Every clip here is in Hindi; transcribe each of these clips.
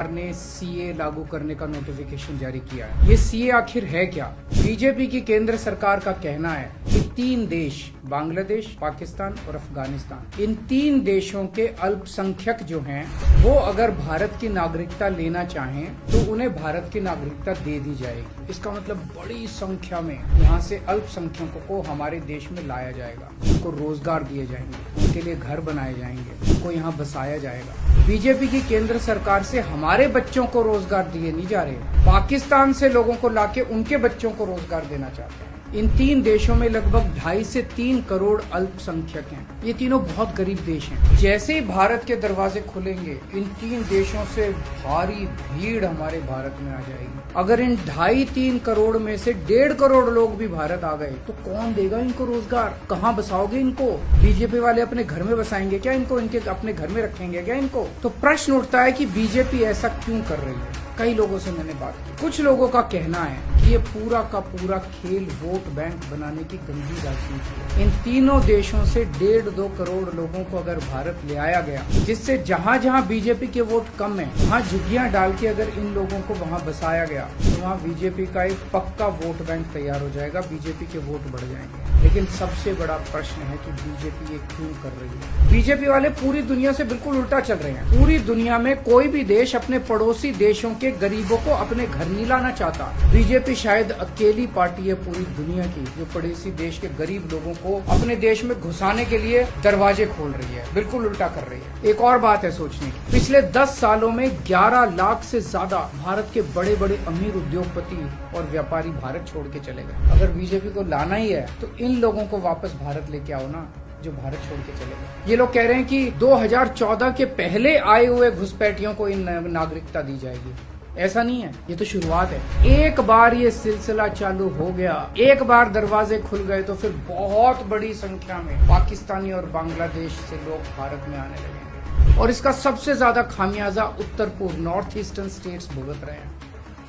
ने सीए लागू करने का नोटिफिकेशन जारी किया है। ये सीए आखिर है क्या? बीजेपी की केंद्र सरकार का कहना है कि 3 देश, बांग्लादेश, पाकिस्तान और अफगानिस्तान, इन 3 देशों के अल्पसंख्यक जो हैं वो अगर भारत की नागरिकता लेना चाहें तो उन्हें भारत की नागरिकता दे दी जाएगी। इसका मतलब बड़ी संख्या में यहाँ से अल्पसंख्यकों को हमारे देश में लाया जाएगा, उनको रोजगार दिए जाएंगे, उनके लिए घर बनाए जाएंगे, उनको यहाँ बसाया जाएगा। बीजेपी की केंद्र सरकार से हमारे बच्चों को रोजगार दिए नहीं जा रहे, पाकिस्तान से लोगों को लाके उनके बच्चों को रोजगार देना चाहते हैं। इन 3 देशों में लगभग 2.5 से 3 करोड़ अल्पसंख्यक हैं। ये तीनों बहुत गरीब देश हैं। जैसे ही भारत के दरवाजे खुलेंगे, इन 3 देशों से भारी भीड़ हमारे भारत में आ जाएगी। अगर इन 2.5-3 करोड़ में से 1.5 करोड़ लोग भी भारत आ गए तो कौन देगा इनको रोजगार? कहाँ बसाओगे इनको? बीजेपी वाले अपने घर में बसाएंगे क्या इनको? इनके अपने घर में रखेंगे क्या इनको? तो प्रश्न उठता है कि बीजेपी ऐसा क्यों कर रही है। कई लोगों से मैंने बात की, कुछ लोगों का कहना है कि ये पूरा का पूरा खेल वोट बैंक बनाने की गंदी राजनीति है। इन तीनों देशों से 1.5-2 करोड़ लोगों को अगर भारत ले आया गया, जिससे जहां जहां बीजेपी के वोट कम है वहां झुग्गियां डाल के अगर इन लोगों को वहां बसाया गया तो वहां बीजेपी का एक पक्का वोट बैंक तैयार हो जाएगा, बीजेपी के वोट बढ़ जाएंगे। लेकिन सबसे बड़ा प्रश्न है कि बीजेपी ये क्यों कर रही है। बीजेपी वाले पूरी दुनिया से बिल्कुल उल्टा चल रहे हैं। पूरी दुनिया में कोई भी देश अपने पड़ोसी देशों के गरीबों को अपने घर नहीं लाना चाहता। बीजेपी शायद अकेली पार्टी है पूरी दुनिया की जो पड़ोसी देश के गरीब लोगों को अपने देश में घुसाने के लिए दरवाजे खोल रही है, बिल्कुल उल्टा कर रही है। एक और बात है सोचने की, पिछले 10 सालों में 11 लाख से ज्यादा भारत के बड़े बड़े अमीर उद्योगपति और व्यापारी भारत छोड़ के चले गए। अगर बीजेपी को लाना ही है तो इन लोगों को वापस भारत लेके आओ ना, जो भारत छोड़ के चले गए। ये लोग कह रहे हैं कि 2014 के पहले आए हुए घुसपैठियों को इन नागरिकता दी जाएगी। ऐसा नहीं है, ये तो शुरुआत है। एक बार ये सिलसिला चालू हो गया, एक बार दरवाजे खुल गए तो फिर बहुत बड़ी संख्या में पाकिस्तानी और बांग्लादेश से लोग भारत में आने लगेंगे और इसका सबसे ज्यादा खामियाजा उत्तर पूर्व नॉर्थ ईस्टर्न स्टेट्स भुगत रहे हैं,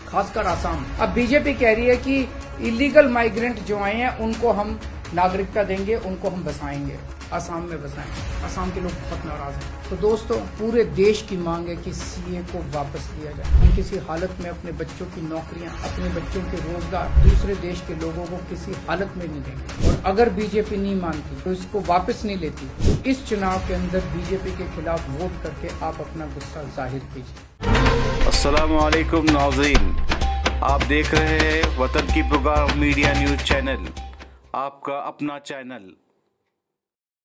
खासकर आसाम। अब बीजेपी कह रही है कि इलीगल माइग्रेंट जो आए हैं उनको हम नागरिकता देंगे, उनको हम बसाएंगे, असम में बसाएंगे। असम के लोग बहुत नाराज हैं। तो दोस्तों, पूरे देश की मांग है कि सीए को वापस लिया जाए। हम किसी हालत में अपने बच्चों की नौकरियां, अपने बच्चों के रोजगार दूसरे देश के लोगों को किसी हालत में नहीं देंगे। और अगर बीजेपी नहीं मानती तो इसको वापस नहीं लेती तो इस चुनाव के अंदर बीजेपी के खिलाफ वोट करके आप अपना गुस्सा जाहिर कीजिए। अस्सलाम वालेकुम नाज़रीन, आप देख रहे हैं वतन की पुकार मीडिया न्यूज चैनल, आपका अपना चैनल।